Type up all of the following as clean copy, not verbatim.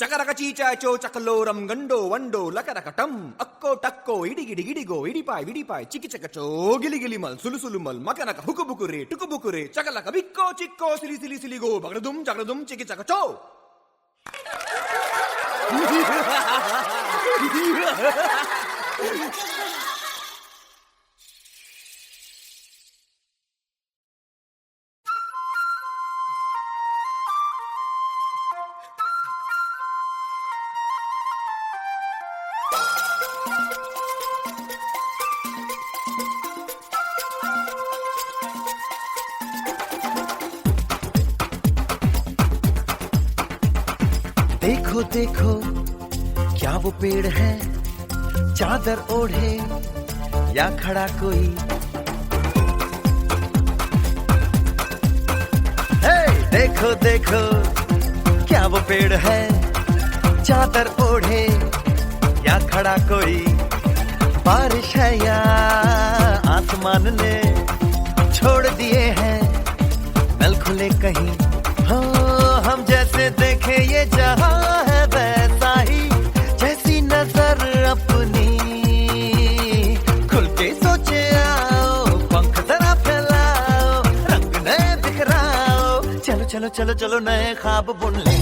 చకరక చీచాచో చకలోరం గండో వండో లకరకటం అక్కో టక్కో ఇడిగిడి గిడిగో ఇడిపాయ్ విడిపాయ్ చికి చకచో గిలిగిలి మల్ సులుసులు మల్ మకనక హుకుబుకురే టుకుబుకురే చకలక బిక్కో చిక్కో సిలి సిలి సిలిగో బగడదుం జగడదుం చికి చకచో. देखो देखो क्या वो पेड़ है, चादर ओढ़े या खड़ा कोई. हे देखो देखो क्या वो पेड़ है, चादर ओढ़े या खड़ा कोई. बारिश है या आसमान ने छोड़ दिए हैं नल खुले कहीं. हो हम जैसे देखे ये जहां है वैसा ही, जैसी नजर अपनी खुल के सोचे आओ. पंख जरा फैलाओ, रंग नए बिखराओ. चलो चलो चलो चलो नए ख्वाब बुन ले.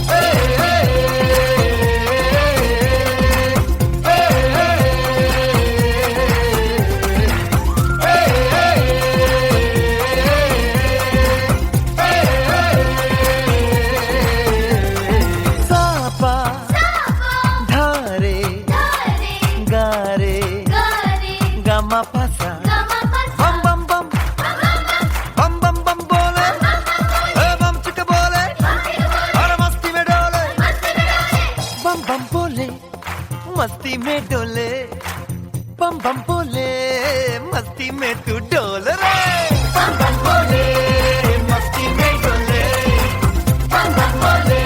बम बम बम बम बम बम बोले, बम चिक बोले और मस्ती में डोले. बम बम बोले मस्ती में डोले, बम बम बोले मस्ती में तू डोल रे. बम बम बोले मस्ती में डोले, बम बम बोले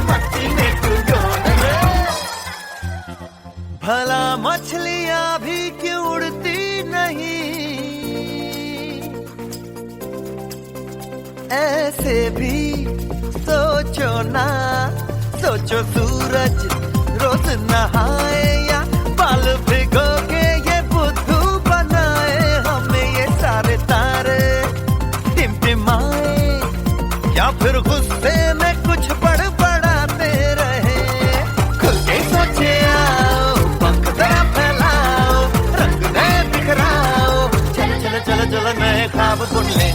मस्ती में तू डोल रे. भला मछलियां भी क्यों उड़ती नहीं, ऐसे भी सोचो ना. सोचो सूरज रोज नहाए या बाल भिगो के ये बुद्धू बनाए. हमें ये सारे तारे टिमटिमाए या फिर गुस्से में कुछ बड़बड़ाते रहे. खुल के सोचे आओ, पंख जरा फैलाओ, रंग नए बिखराओ. चलो चलो चलो चलो नए ख्वाब बुन ले.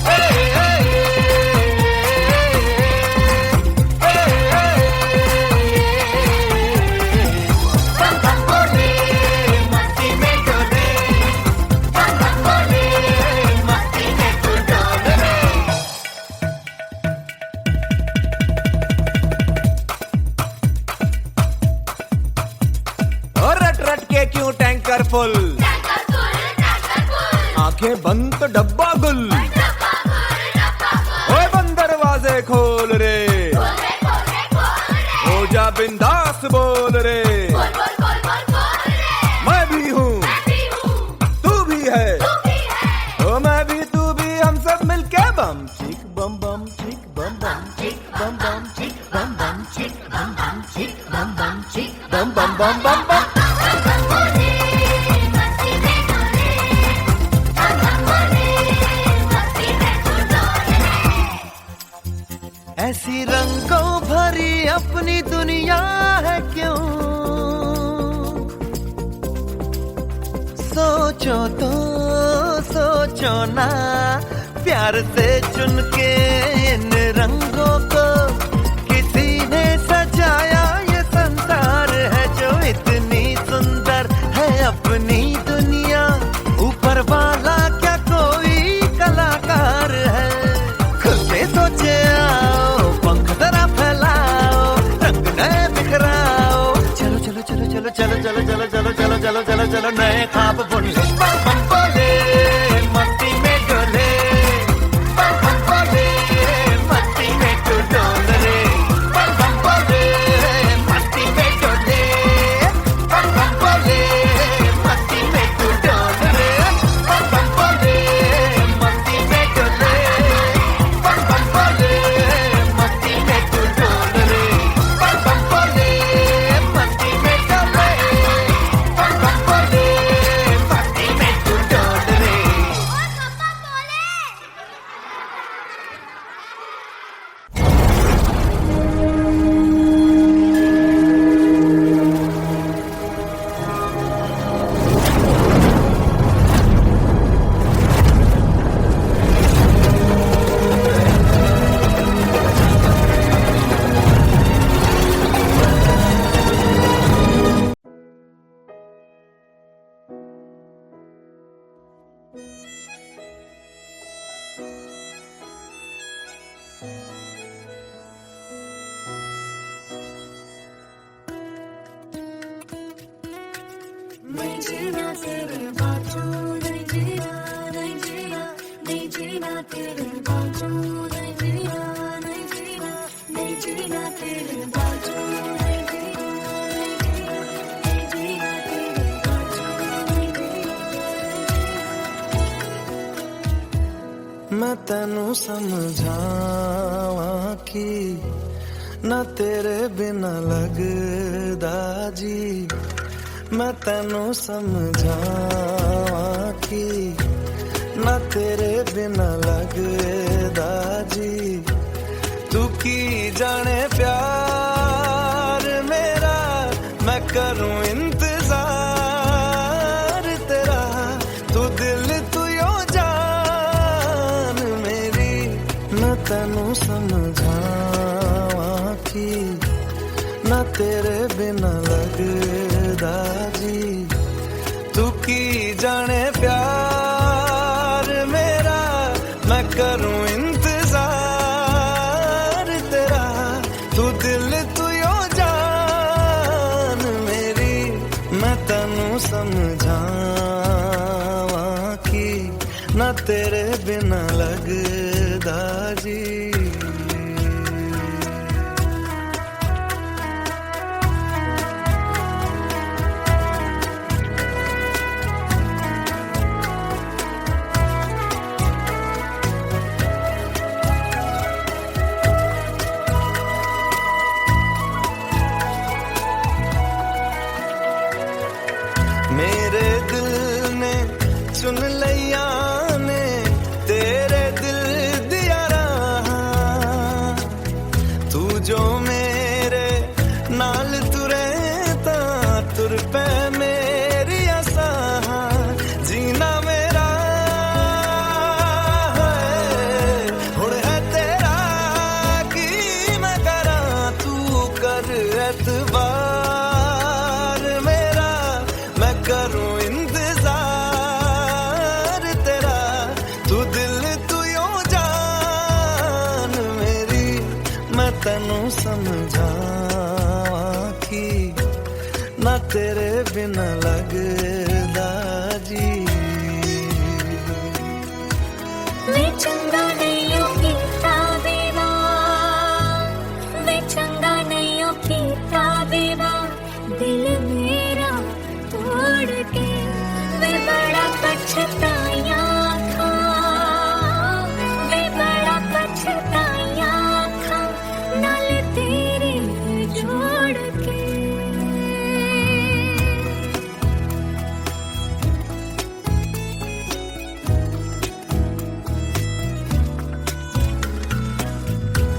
क्यों टैंकर फुल, आंखें बंद तो डब्बा गुल. ओए बंद दरवाजे खोल रे, हो जा बिंदास बोल रे. मैं भी हूँ तू भी है, ओ मैं भी तू भी, हम सब मिलके बम चिक बम बम चिक बम बम चिक बम बम चिक बम बम चिक बम बम चिक बम बम चिक बम बम बम बम बम. ऐसी रंगों भरी अपनी दुनिया है क्यों, सोचो तो सोचो ना. प्यार से चुन के इन रंगों को किसी ने सजाया. ये संसार है जो इतनी सुंदर है अपनी दुनिया. ऊपर वाला क्या कोई कलाकार है. खुद से सोचे आओ, पंख जरा फैलाओ, रंग नए बिखराओ. चलो चलो चलो चलो चलो चलो चलो चलो चलो चलो चलो चलो नए ख्वाब बुन ले. बम बम बोले मस्ती में डोले, बम बम बोले मस्ती में तू डोल रे. बम बम बोले मस्ती में डोले, बम बम बोले मस्ती में तू डोल रे. बम बम बोले मस्ती में डोले, बम बम बोले मस्ती में तू डोल रे. बम बम बोले तेरे बाजू नहीं जीना नहीं जीना नहीं जीना तेरे बाजू नहीं जीना नहीं जीना नहीं जीना तेरे बाजू नहीं जीना नहीं जीना तेरे बाजू नहीं जीना। मैं तेनू समझावां कि ना तेरे बिना लगदा जी, मैं तेनू समझावां कि ना तेरे बिना लगदा जी। तू की जाने प्यार मेरा, मैं करूं इंतजार तेरा। तू दिल तू यो जान मेरी, मैं तेनू समझावां कि ना तेरे बिना लगदा जी। तू की जाने प्यार मेरा, मैं करूं इंतजार तेरा। तू दिल तू यो जान मेरी, मैं तेनू समझावां कि ना तेरे बिना लगदा जी। मेरे दिल ने चुन लिया ने तेरे दिल दिया रहा। तू जो मेरे नाल तुरे ता तुर पे मेरी आसा। जीना मेरा हुण है तेरा की मैं करा। तू कर एतबार मेरा, मैं करूं इंतजार तेरा। तू दिल तू यो जान मेरी, मैं तेनू समझावां कि ना तेरे बिना लगदा जी। वे चंगा नहीं हो कीता देवा, वे चंगा नहीं हो कीता देवा। दिल मेरा तोड़ के वे बड़ा पछताया था, वे बड़ा पछताया था नाल तेरे जोड़ के।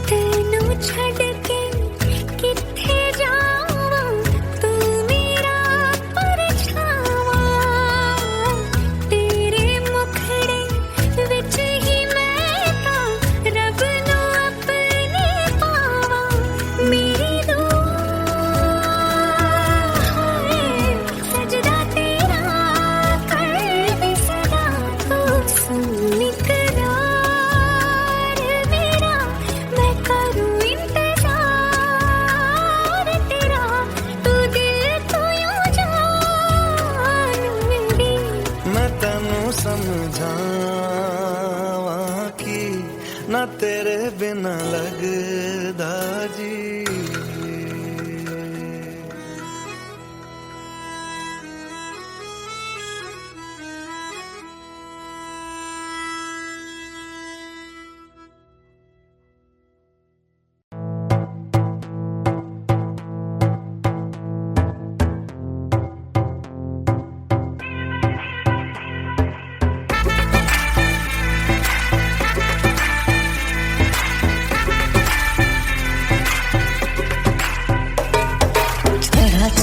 तेनू छड़ के किथे जावां, तू मेरा परछावा। तेरे मुखड़े विच ही मैं तां रब नू अपने पावां। मेरी दुआ है सजदा तेरा कर दे सदा। तू सुन इकरार मेरा, मैं करूं इंतजार तेरा। तू दिल तू यो जान मेरी, मैं तेनू समझावां कि ना तेरे बिना लगदा जी।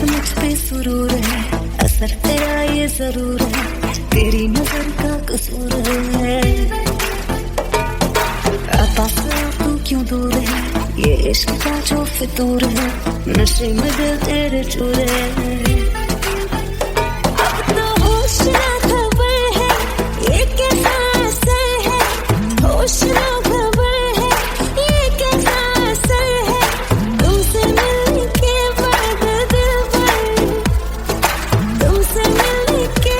मुझ पे सुरूर है, असर तेरा ये जरूर है। तेरी नजर का कसूर है, पास तू क्यों दूर है। ये इश्क का जो फितूर है, नशे में दिल तेरे चूर है। अब तो होश ना खबर है, ये कैसा असर है। होश ना खबर है, ये कैसा असर है। तुमसे मिलके बाद दिल भर, तुमसे मिलके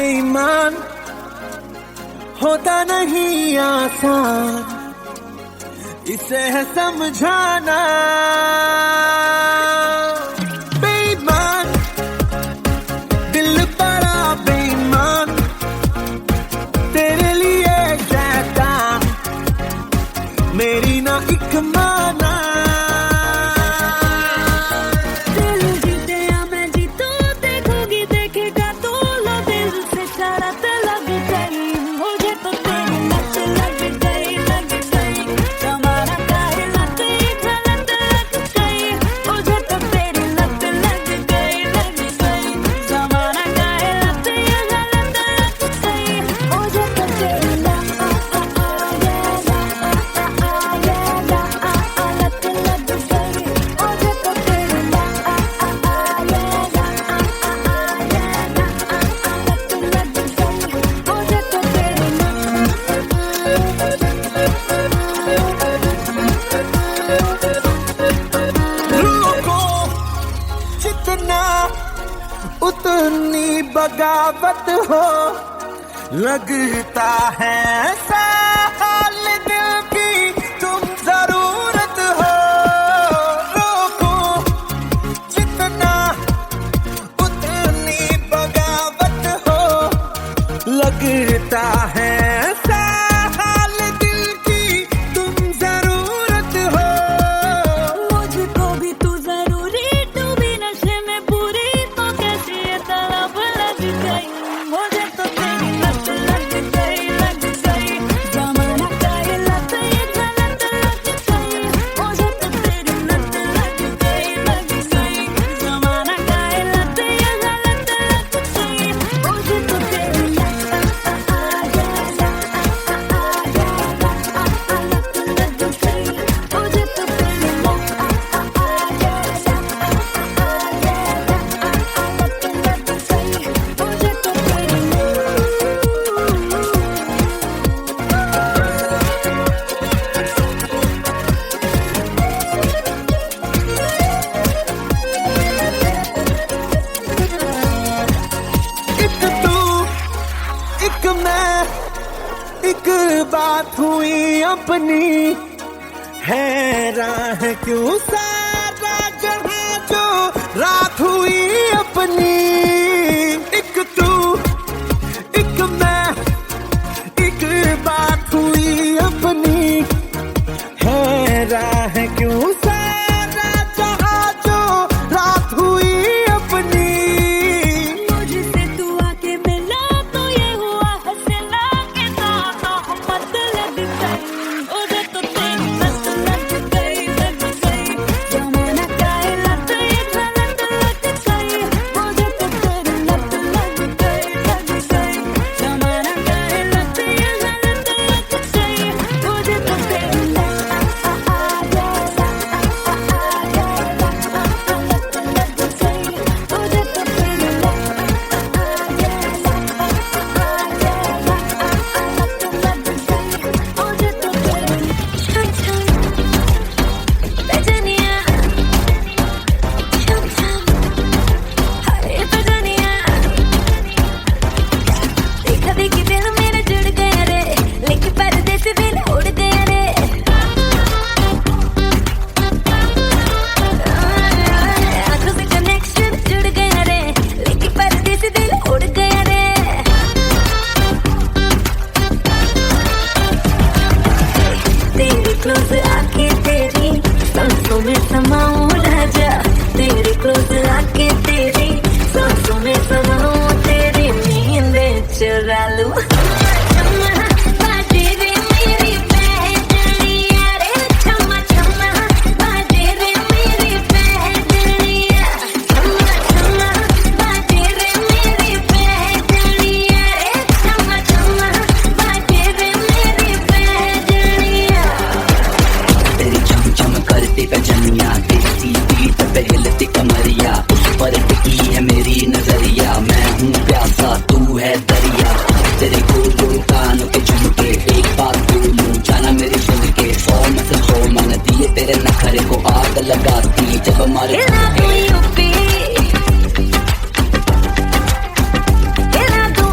बेईमान होता नहीं आसान, इसे है समझाना। बेईमान दिल बड़ा बेईमान, तेरे लिए शैतान मेरी ना एक माना। दिल जीते या मैं जीतूं, देखोगी देखेगा तो लो दिल से शरारत लग गई, मुझे तो तेरी लत लग गई, लग गई। तुम्हारा काहे लत गलत लग गई, मुझे तो तेरी लत लग गई, लग गई। तुम्हारा काहे लत गलत लग गई, मुझे तो तेरी लत लग रोको जितना उतनी बगावत हो, लगता है साल दिल की तुम जरूरत हो। रोको जितना उतनी बगावत हो, लगता है साल दिल की तुम जरूरत हो। मुझको भी तू जरूरी, तू भी नशे में पूरी, तो कैसी ये तलब लग गई, मुझे तो तेरी लत लग गई, लग गई। जमाना का ये लत ये गलत लग गई, मुझे तो तेरी लत लग गई, लग गई। जमाना का ये लत ये गलत लग गई, मुझे तो तेरी लत लग गई, मुझे तो तेरी एक तू एक मैं, एक बात हुई अपनी, है राह क्यों सारा जहां जो रात हुई अपनी। एक तू एक मैं, एक बात हुई अपनी, है राह क्यों सारा जहां जो रात हुई अपनी। मुझसे तू आके मिला तो ये हुआ हंसला के साथ मोहब्बत लग गई, मुझे तो तेरी लत लग गई, लग गई। जमाना का ये लत ये गलत लग गई, मुझे तो तेरी लत लग गई, लग गई। जमाना का ये लत ये गलत लग गई, मुझे तो तेरी लत क्लोज आके तेरी सांसों में समाऊं राजा, तेरे क्लोज आके तेरी सांसों में समाऊं, तेरी नींद चुरा लूं। तेरे नखरे को आग लगाती जब हमारे Ela do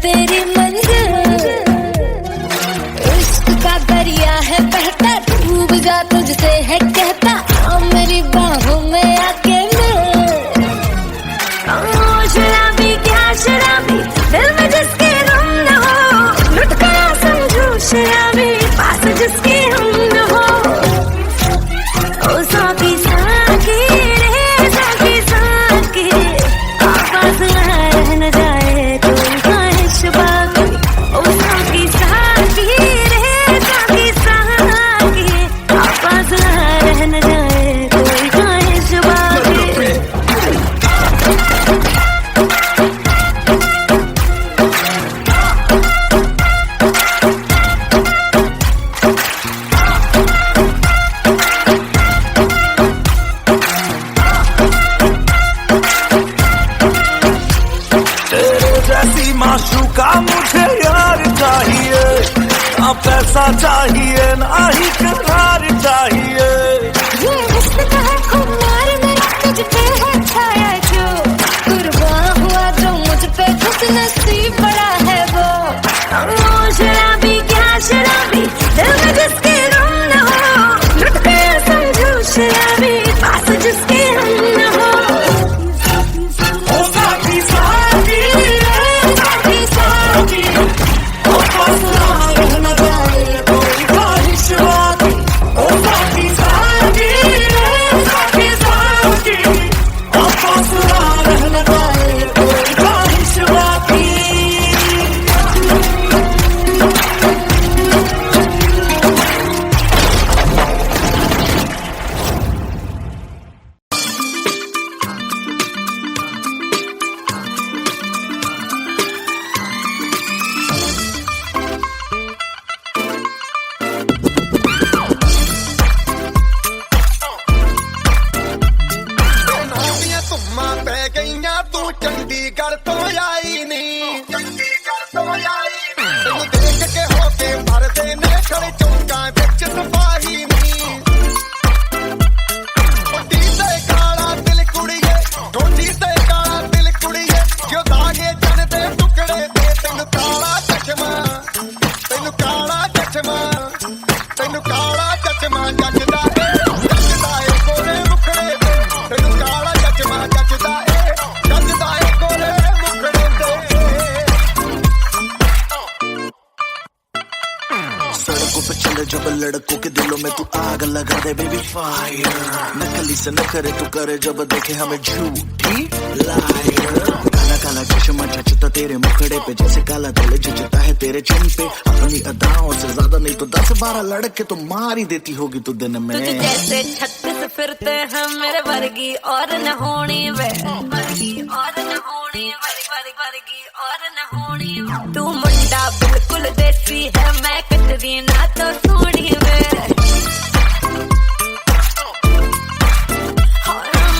तेरी मंजिल, इश्क का दरिया है बहता, डूब जा तुझसे है कहता, आ मेरी बाहों में आके मिल। ओ शराबी क्या शराबी, दिल में जिसके गम न हो, लुट गया समझो शराबी, पास जिसके हम न हो। ओ साकी साकी रे साकी साकी, पास रह न जाए कोई ख्वाहिश बाकी। ओ साकी साकी रे साकी साकी, पास रह न जाए कोई ख्वाहिश बाकी। तेरे जैसी माशूका मुझे यार चाहिए, ना पैसा चाहिए ना ही करार चाहिए। ये हुस्न का है खुमार मेरा, तुझ पे है छाया जो, कुर्बान हुआ जो मुझ पे खुद नसीब बड़ा है वो। ओ शराबी क्या शराबी, दिल में जिसके गम न हो, लुट गया समझो शराबी, पास जिसके हम न हो। ओ साकी साकी साकी साकी, ओ पास रह न जाए कोई ख्वाहिश बाकी। ओ साकी साकी साकी साकी, ओ पास रह न जाए कोई ख्वाहिश बाकी। ਨੌਵੀਆਂ ਧੁੰਮਾਂ ਪੈ ਗਈਆਂ ਤੂੰ ਚੰਡੀਗੜ੍ਹ ਤੋਂ ਆਈ ਨੀ, ਤੈਨੂੰ ਦੇਖ ਕੇ ਹੋ ਕੇ ਮਰਦੇ ਨੇ ਖੜੇ ਚੌਂਕਾਂ ਵਿੱਚ ਸਿਪਾਹੀ ਨੀ। ਵੱਡੀ ਤੇ ਕਾਲਾ ਦਿਲ ਕੁੜੀਏ, ਢੋਂਡੀ ਤੇ ਕਾਲਾ ਦਿਲ ਕੁੜੀਏ, ਜੋ ਦਾਗੇ ਜਨ ਦੇ ਟੁਕੜੇ ਤੇ ਤੈਨੂੰ ਕਾਲਾ ਚਸ਼ਮਾ, ਤੈਨੂੰ ਕਾਲਾ ਚਸ਼ਮਾ, ਤੈਨੂੰ ਕਾਲਾ ਚਸ਼ਮਾ ਜੱਜਦਾ ਏ, ਜੱਜਦਾ ਏ ਗੋਰੇ ਮੁਖੜੇ ਤੇ, ਤੈਨੂੰ ਕਾਲਾ ਚਸ਼ਮਾ ਜੱਜਦਾ ਏ, ਜੱਜਦਾ ਏ ਗੋਰੇ ਮੁਖੜੇ ਤੇ। सड़कों पे चले जब लड़कों के दिलों में तू आग लगा दे बेबी फायर, नकली से न करे तू करे जब देखे हमें झूठी लायर। काला काला चश्मा जचता तेरे मुखड़े पे, जैसे काला दिल जचता है तेरे चिन पे। अपनी अदाओं से ज्यादा नहीं तो 10-12 लड़के तो मार ही देती होगी तू दिन में। तुझ जैसे 36 फिरते हैं मेरे वर्गी और न होनी वे, वर्गी और न होनी वर्गी और न होनी। तू मुंडा बिल्कुल देसी है, मैं कटरीना तो सोनी वे।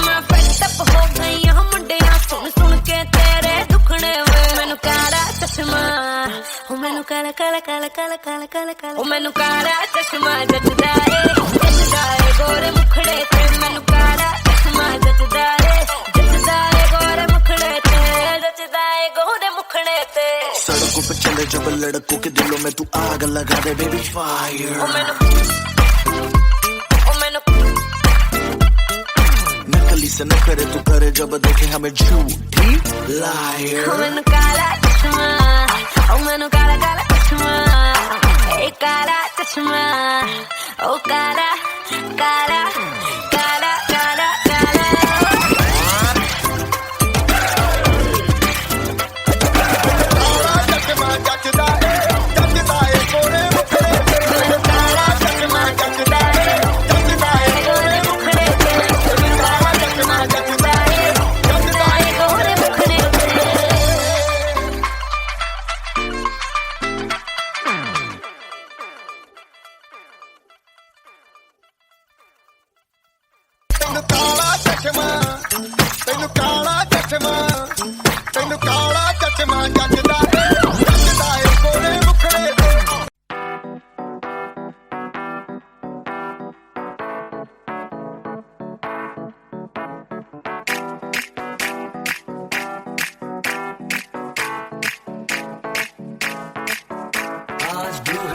मैं पेटअप हो गई हूं मुंडिया सुन सुन के तेरे दुखने वे। मैनू काला चश्मा, ओ मैनू काला काला काला काला काला काला काला, ओ मैनू काला चश्मा जचदा ए गोरे मुखड़े ते। मैनू काला चश्मा जचदा ए गोरे मुखड़े ते, जचदा ए गोरे मुखड़े ते। सड़कों पे चले जब लड़कों के दिलों में तू आग लगा दे बेबी फायर, ओ मैनू नकली से न करे तू करे जब देखे हमें झूठी लायर। मैनू काला चश्मा, ओ मैनू काला काला चश्मा, ए काला चश्मा, ओ काला काला काला काला काला। ਕਾਲਾ ਚਸ਼ਮਾ ਜੱਜਦਾ ਏ, ਜੱਜਦਾ ਏ ਗੋਰੇ ਮੁਖੜੇ ਤੇ, मैनू काला चश्मा ਜੱਜਦਾ ਏ, ਜੱਜਦਾ ਏ गोरे मुखड़े ते, काला चश्मा जचदा ए गोरे मुखड़े ते। ਤੈਨੂੰ ਕਾਲਾ ਚਸ਼ਮਾ, ਤੈਨੂੰ ਕਾਲਾ ਚਸ਼ਮਾ, ਤੈਨੂੰ ਕਾਲਾ ਚਸ਼ਮਾ ਜੱਜਦਾ ਏ, ਜੱਜਦਾ ਏ ਗੋਰੇ ਮੁਖੜੇ ਤੇ।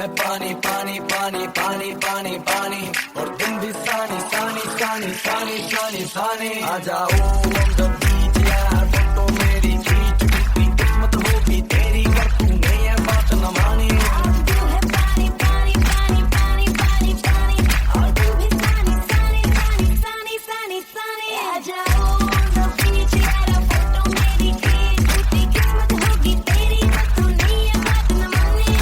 है पानी पानी पानी पानी पानी पानी और तुम भी सानी सानी सानी सानी सानी सानी आ जाओ on the beach यार फोटो मेरी खींच कितनी किस्मत होगी तेरी कर तूने ये बात न मानी तू है पानी पानी पानी पानी पानी पानी और तू भी सानी सानी सानी सानी सानी सानी आ जाओ on the beach यार फोटो मेरी खींच कितनी किस्मत होगी तेरी पर तूने ये बात न मानी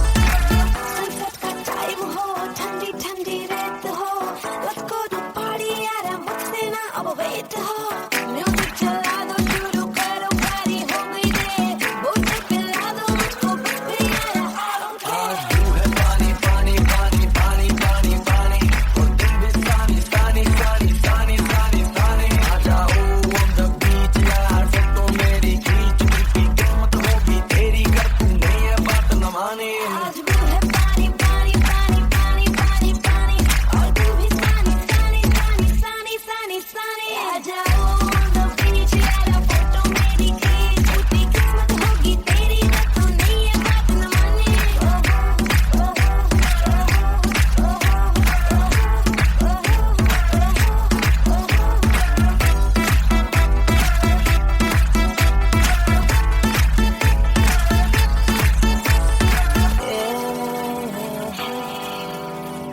सनसेट का टाइम हो ठंडी ठंडी रेत हो लेट्स गो टू पार्टी यार मुझसे ना अब वेट हो म्यूजिक चला दो शुरू करो पार्टी हो गई रे बोतल पिला दो मुझको बस भी यार I don't care तू है पानी पानी पानी पानी पानी पानी और तुम भी सानी सानी सानी सानी सानी सानी आ जाओ on the beach यार फोटो मेरी खींच कितनी किस्मत होगी तेरी कर तूने ये बात न मानी आज भी है पानी पानी पानी पानी पानी पानी और तू भी सानी सानी सानी सानी सानी सानी आ जाओ on the beach यार फोटो मेरी खींच कितनी किस्मत होगी तेरी पर तूने ये बात न मानी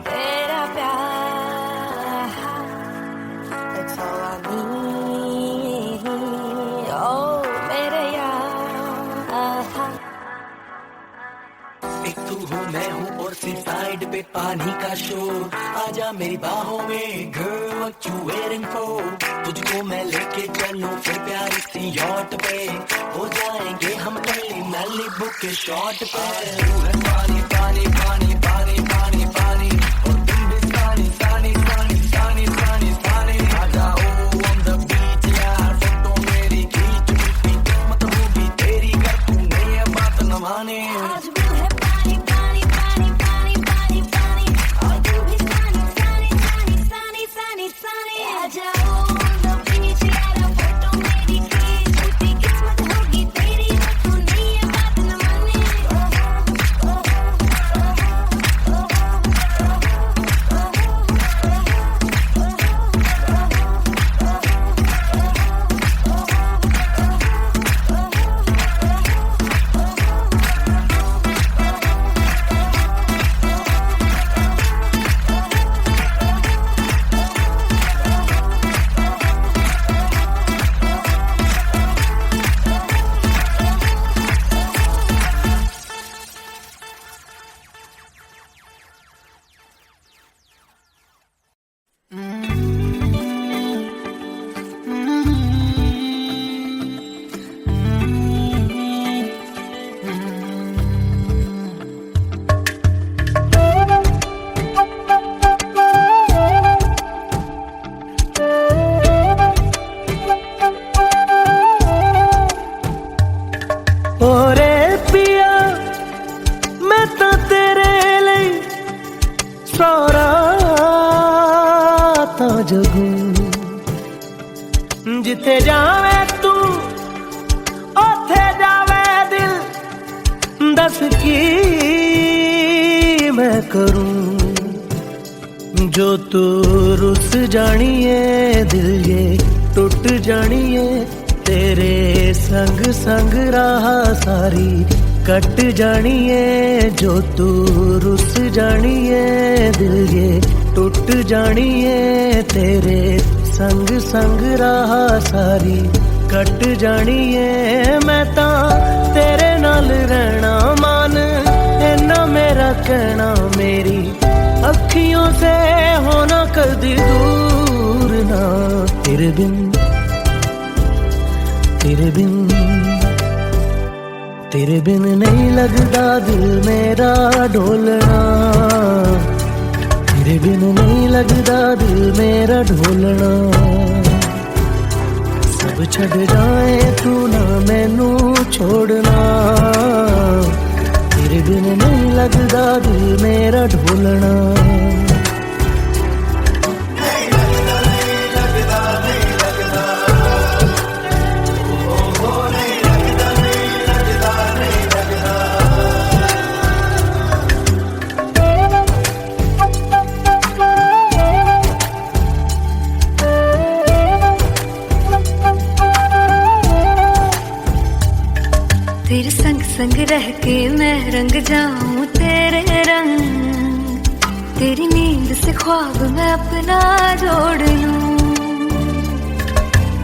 तेरा प्यार It's all I need Oh मेरे यार एक तू हो मैं हूँ और सी साइड पे पानी का शोर आजा मेरी बाहों में girl what you waiting for तुझको मैं लेके चलूं फिर प्यारी सी यॉट पे हो जाएंगे हम कली नली बुक के शॉट पे तू है पानी पानी पानी पानी पानी पानी और तुम भी सानी सानी सानी सानी सानी सानी आ जाओ on the beach यार फोटो मेरी खींच कितनी किस्मत होगी तेरी कर तूने ये बात न मानी आज भी है पानी पानी पानी पानी पानी पानी और तू भी सानी सानी सानी सानी सानी सानी आ जाओ on the beach यार फोटो मेरी खींच कितनी किस्मत होगी तेरी पर तूने ये बात न मानी ओरे पिया मैं तो तेरे ਲਈ ਸਾਰਾ ਤਾਂ ਜਗੂ ਜਿੱਥੇ ਜਾਵੇਂ ਤੂੰ ਉੱਥੇ ਜਾਵੇ ਦਿਲ ਦੱਸ ਕੀ ਮੈਂ ਕਰੂੰ जो तू रुस जानिए दिल ये टूट जानिए तेरे संग संग राह सारी कट जानिए जो तू रुस जानिए दिल ये टूट जानिए तेरे संग संग राह सारी कट जानिए मैं ता तेरे नाल रहना मान इन्ना मेरा कहना मेरी अखियों से होना कदी दूर ना तेरे बिन नहीं लगता दिल मेरा ढोलना तेरे बिन नहीं लगता दिल मेरा ढोलना सब छड़ जाए तू ना मैनू छोड़ना तेरे बिन नहीं लगदा दिल मेरा ढोलना। तेरे संग संग रह के मैं रंग जाऊं तेरे रंग, तेरी नींद से ख्वाब मैं अपना जोड़ लूं।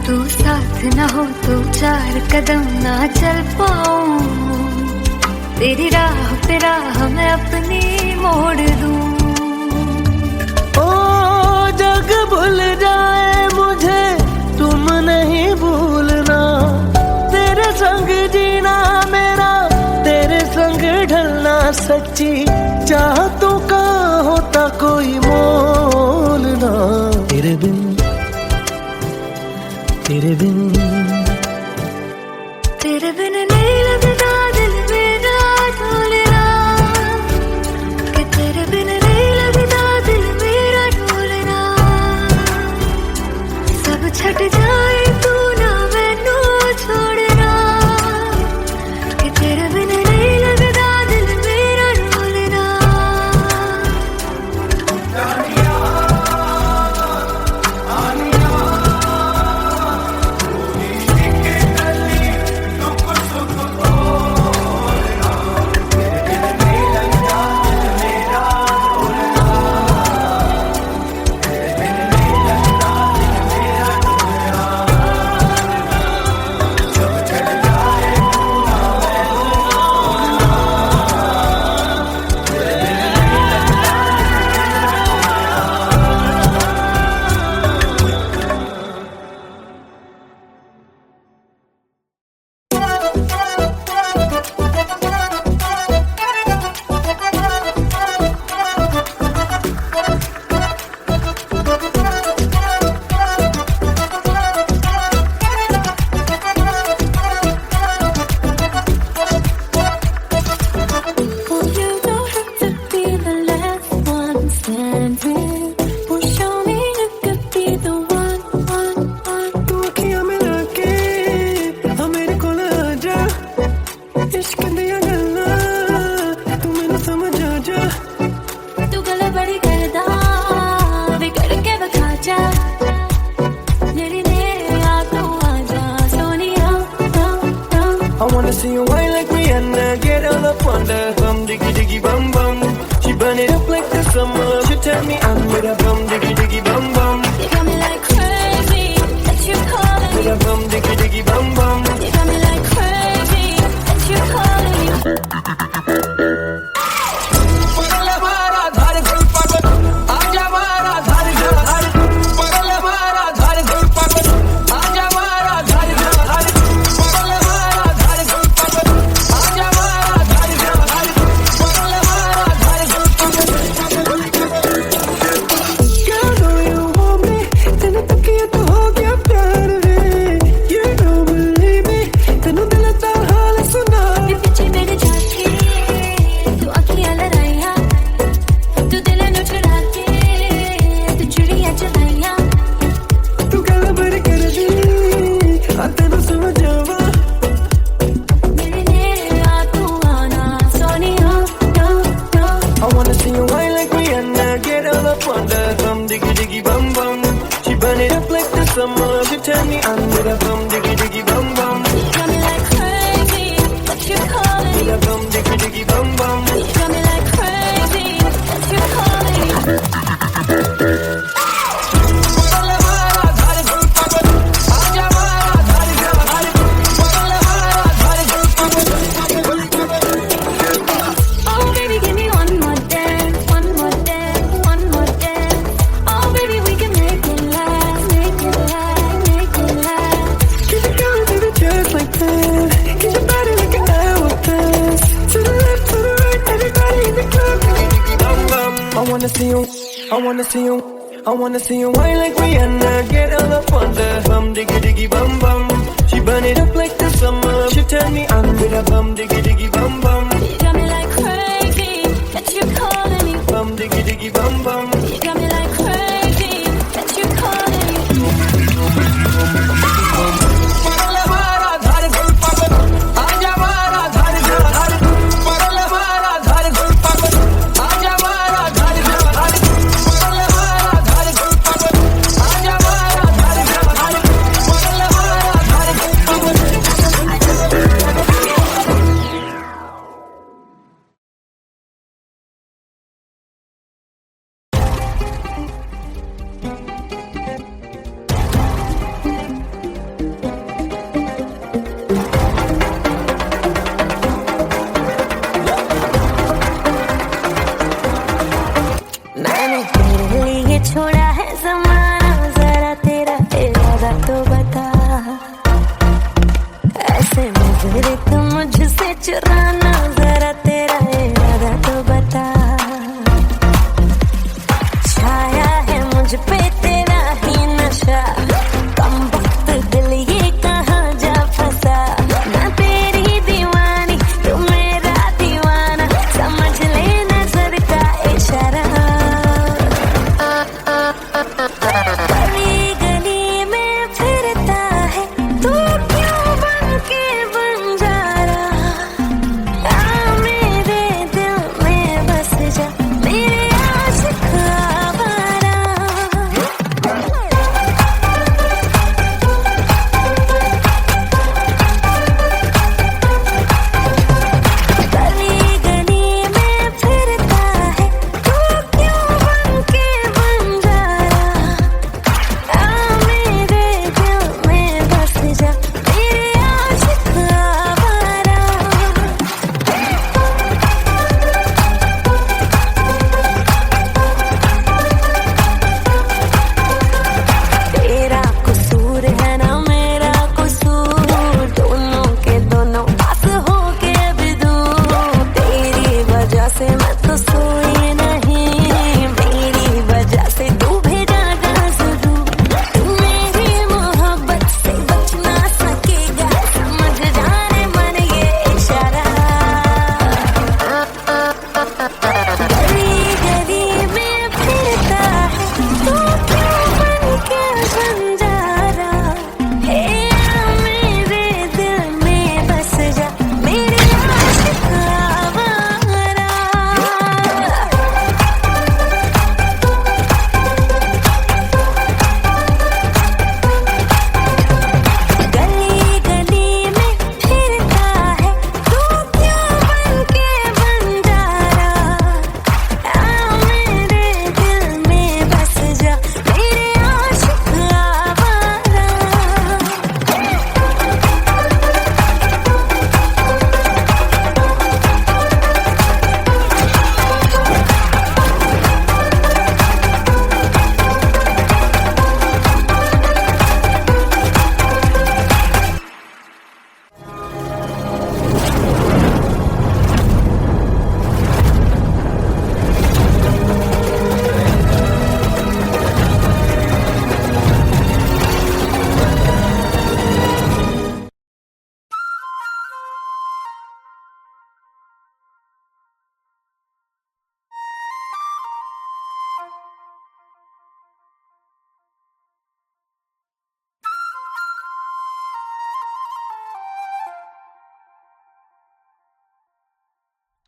तू साथ ना हो तो चार कदम ना चल पाऊं, तेरी राह पे राह मैं अपनी मोड़ दूं। ओ जग भूल जाए मुझे तुम नहीं भूलना, तेरे संग जीना मेरा तेरे संग ढलना, सच्ची चाहतों का होता कोई मोल ना। तेरे बिन तेरे बिन तेरे बिन नहीं लगता दिल मेरा ढोलना, कि तेरे बिन नहीं लगता दिल मेरा ढोलना। सब छट जाए तू ना मैनू छोड़ना, कि तेरे बिन नहीं लगता दिल मेरा ढोलना। I wanna see you whine like Rihanna, get all up on the bum, diggy diggy bum bum. She burn it up like the summer, she turn me on with a bum, diggy diggy bum bum. You got me like crazy, that you calling With me. a bum, diggy diggy bum bum. You got me like crazy, that you calling me. Summer, she turn me on with a bum, diggy diggy bum bum. You got me like crazy, that you calling me. With a bum, diggy diggy bum bum. You got me like crazy, that you calling me. Oh baby, give me one more dance, one more dance, one more dance. Oh baby, we can make it last, make it last, make it last. Keep it going, baby, just like that. Get your body like an hourglass. To the left, to the right, everybody in the club. Bum, bum. I wanna see you, I wanna see you, I wanna see you whine like Rihanna. Get all up on the bum, diggy diggy bum bum. She burn it up like the summer. She turn me on with a bum, diggy diggy bum bum. You got me like crazy. diggy diggy bum bum. You got me like crazy that you're calling. परल मारा धार गुल पागल आजा मारा धार गुल धार परल मारा धार गुल पागल आजा मारा धार गुल धार परल मारा धार गुल पागल आजा मारा धार गुल धार परल मारा धार गुल पागल मैंने तेरे लिए छोड़ा है ज़माना, जरा तेरा इरादा तो बता। ऐसे नजरे तुम मुझसे चुराना, जरा तेरा इरादा तो बता। छाया है मुझ पे तेरा ही नशा, कम वक्त दिल ये कहाँ जा फंसा। मैं तेरी दीवानी तू मेरा दीवाना, समझ ले नजर का इशारा। गली गली में फिरता है तू क्यों बन के बंजारा। आ मेरे दिल में बस जा, मेरे आशिक आवारा। गली गली में फिरता है तू क्यों बन के बंजारा। आ मेरे दिल में बस जा, मेरे आशिक आवारा। तेरा कसूर है ना मेरा कसूर, दोनों के दोनों पास हो के भी दूर। तेरी वजह से मैं तो सोई नहीं, मेरी वजह से तू भेजा जरूर। तू मेरी मोहब्बत से बच ना सकेगा, समझ जाने मन ये इशारा। गली गली में फिरता है तू क्यों बन के बंजारा। हे आ मेरे दिल में बस जा, मेरे आशिक आवारा। गली गली में फिरता है तू क्यों बन के बंजारा। आ मेरे दिल में बस जा, मेरे आशिक आवारा।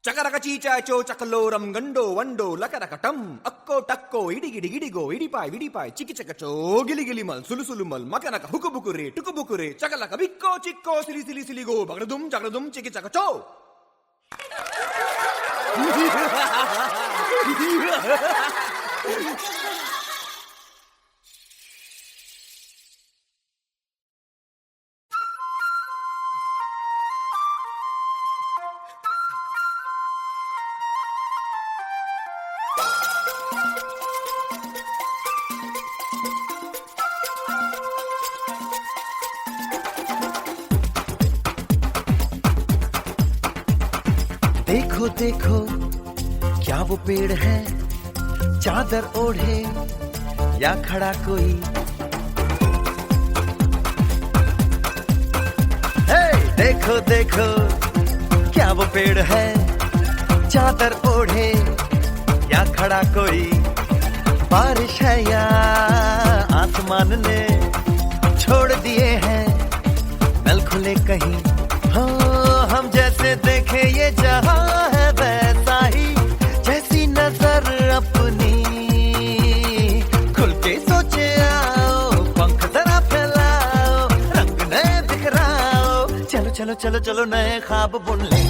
చకరక చీచాచో చకలోరం గండో వండో లకరకటం అక్కో టక్కో ఇడిగిడి గిడిగో ఇడిపాయ్ విడిపాయ్ చికి చకచో గిలిగిలి మల్ సులుసులు మల్ మకనక హుకుబుకురే టుకుబుకురే చకలక బిక్కో చిక్కో సిలి సిలి సిలిగో బగడదుం చగడదుం చికి చకచో. देखो देखो क्या वो पेड़ है, चादर ओढ़े या खड़ा कोई। हे देखो देखो क्या वो पेड़ है, चादर ओढ़े या खड़ा कोई बारिश है या आसमान ने छोड़ दिए हैं नल खुले कहीं। हो हम जैसे देखे ये जहां है वैसा ही, जैसी नजर अपनी खुल के सोचे आओ, पंख जरा फैलाओ, रंग नए बिखराओ, चलो चलो चलो चलो नए ख्वाब बुन ले।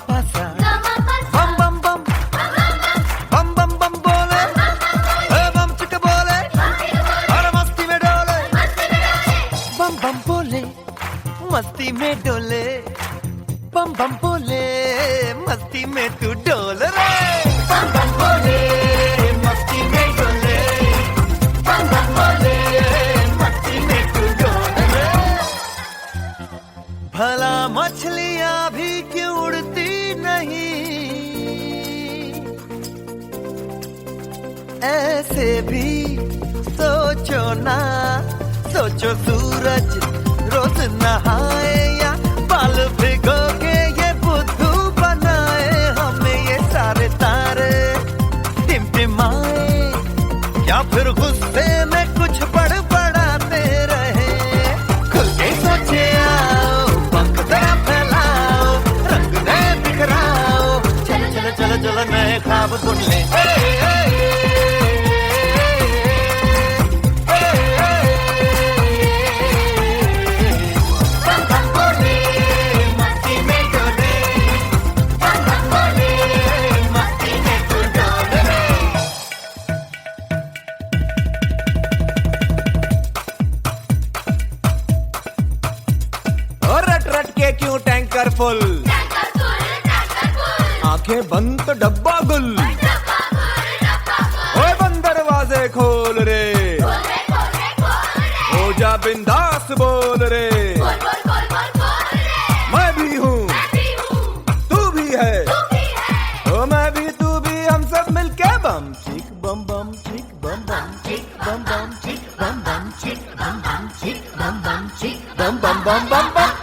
Pasa bam bam bam bam bam bam बोले बम चिक बोले और मस्ती में डोले बम बम बोले मस्ती में डोले बम बम बोले मस्ती में तू डोल रे बम बम बोले मस्ती में डोले बम बम बोले मस्ती में तू डोल रे। भला मछलियां भी क्यों उड़ती नहीं, ऐसे भी सोचो ना, सोचो सूरज रोज नहाए या बाल भिगो के ये बुद्धू बनाए, हमें ये सारे तारे टिमटिमाए या फिर गुस्से में कुछ बड़बड़ाते रहे। खुल के सोचे आओ, पंख जरा फैलाओ, रंग नए बिखराओ, चलो चलो चलो चलो नए ख्वाब बुन ले। क्यों टैंकर फुल, आंखें बंद तो डब्बा गुल, ओए बंद दरवाजे खोल रे, हो जा बिंदास बोल रे, मैं भी हूँ तू भी है, ओ मैं भी तू भी, हम सब मिलके बम चिक बम बम चिक बम बम चिक बम बम चिक बम बम चिक बम बम चिक बम बम चिक बम बम बम बम बम।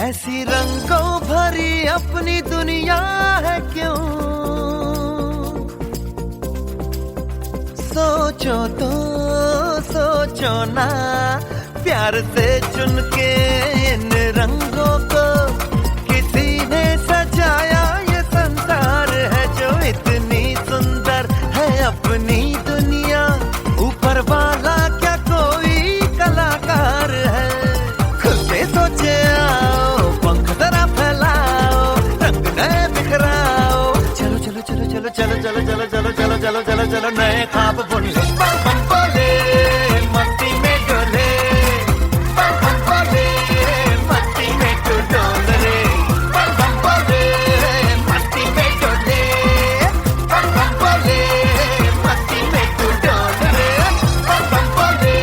ऐसी रंगों भरी अपनी दुनिया है क्यों, सोचो तो सोचो ना, प्यार से चुन के इन रंगों को किसी ने सजाया, ये संसार है जो इतनी सुंदर है अपनी दुनिया, ऊपर वाला क्या कोई कलाकार है। खुल के सोचे आओ, पंख जरा फैलाओ, रंग नए बिखराओ, चलो चलो चलो चलो चलो चलो चलो चलो चलो चलो चलो चलो नए ख्वाब बुन ले। बम बम बोले मस्ती में डोले, बम बम बोले मस्ती में तू डोल रे, बम बम बोले मस्ती में डोले, बम बम बोले मस्ती में तू डोल रे, बम बम बोले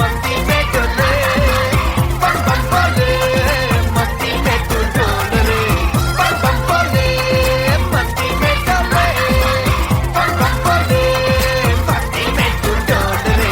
मस्ती में डोले, बम बम बोले मस्ती में तू डोल रे, बम बम बोले मस्ती में डोले, बम बम बोले मस्ती में तू डोल रे।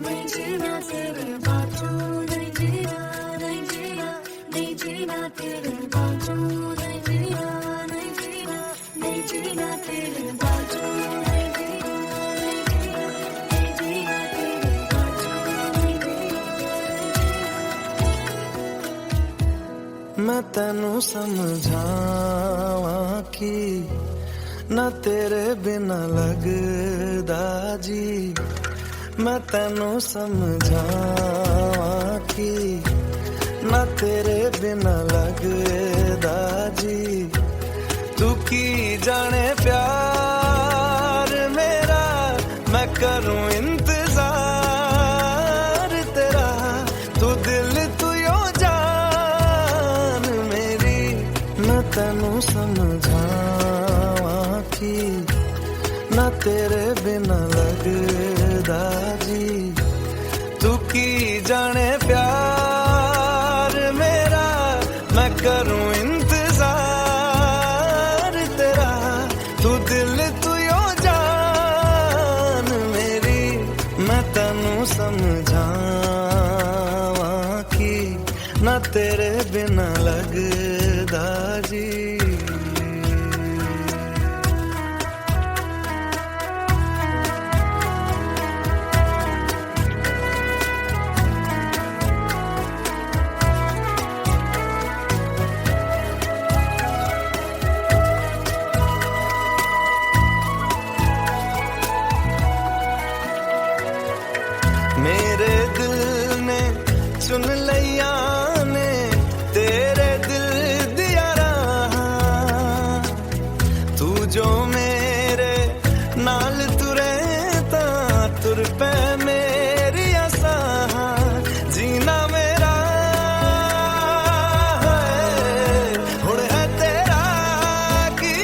Nigeria, तेरे बाजू Nigeria, Nigeria, Nigeria, तेरे बाजू Nigeria, Nigeria, Nigeria, तेरे बाजू Nigeria, Nigeria, Nigeria, मैं तेनू समझावां कि ना तेरे बिना लगदा जी मैं तेनू समझावां कि ना तेरे बिना लगदा जी तू की जाने प्यार मेरा मैं करूं इंतजार तेरा तू दिल तू यो जान मेरी मैं तेनू समझावां कि ना तेरे बिना लगदा जी तू की जाने प्यार मेरा मैं करूं इंतजार तेरा तू दिल तू यो जान मेरी मैं तेनू समझावां कि ना तेरे बिना लगदा जी मेरे दिल ने चुन लिया ने तेरे दिल दिया रहा तू जो मेरे नाल तुरे ता तुर पे मेरी आसा जीना मेरा हुण है तेरा की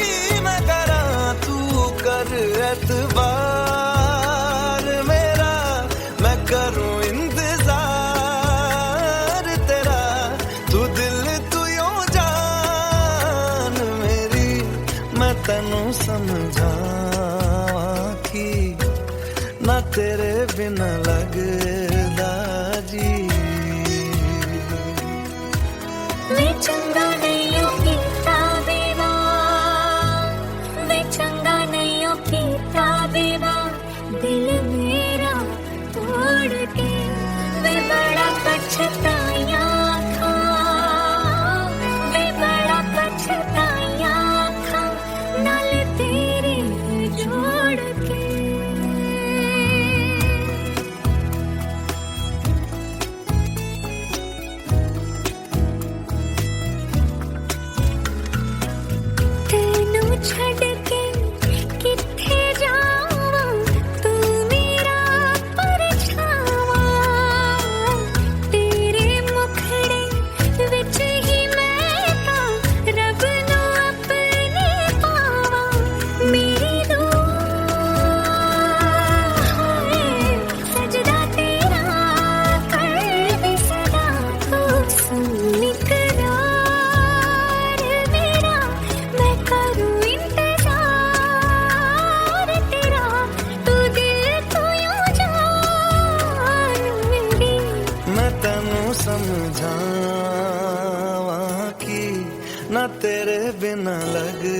मैं करा तू कर एतबार मेरा मैं करूं इंतजार तेरा तू दिल तू यो जान मेरी मैं तेनू समझावां कि ना तेरे बिना लगदा जी वे चंगा नहीं हो कीता बेवा वे चंगा नहीं हो कीता बेवा दिल मेरा तोड़ के वे बड़ा पछताया था वे बड़ा पछताया था नाल तेरे जोड़ के तेनू छड़ के किथे जावां तू मेरा परछावा तेरे मुखड़े विच ही मैं तां रब नू अपने पावां मेरी दुआ है सजदा तेरा कर दे सदा तू सुन इकरार मेरा मैं करूं इंतजार तेरा तू दिल तू यो जान मेरी मैं तेनू समझावां कि ना तेरे बिना लगदा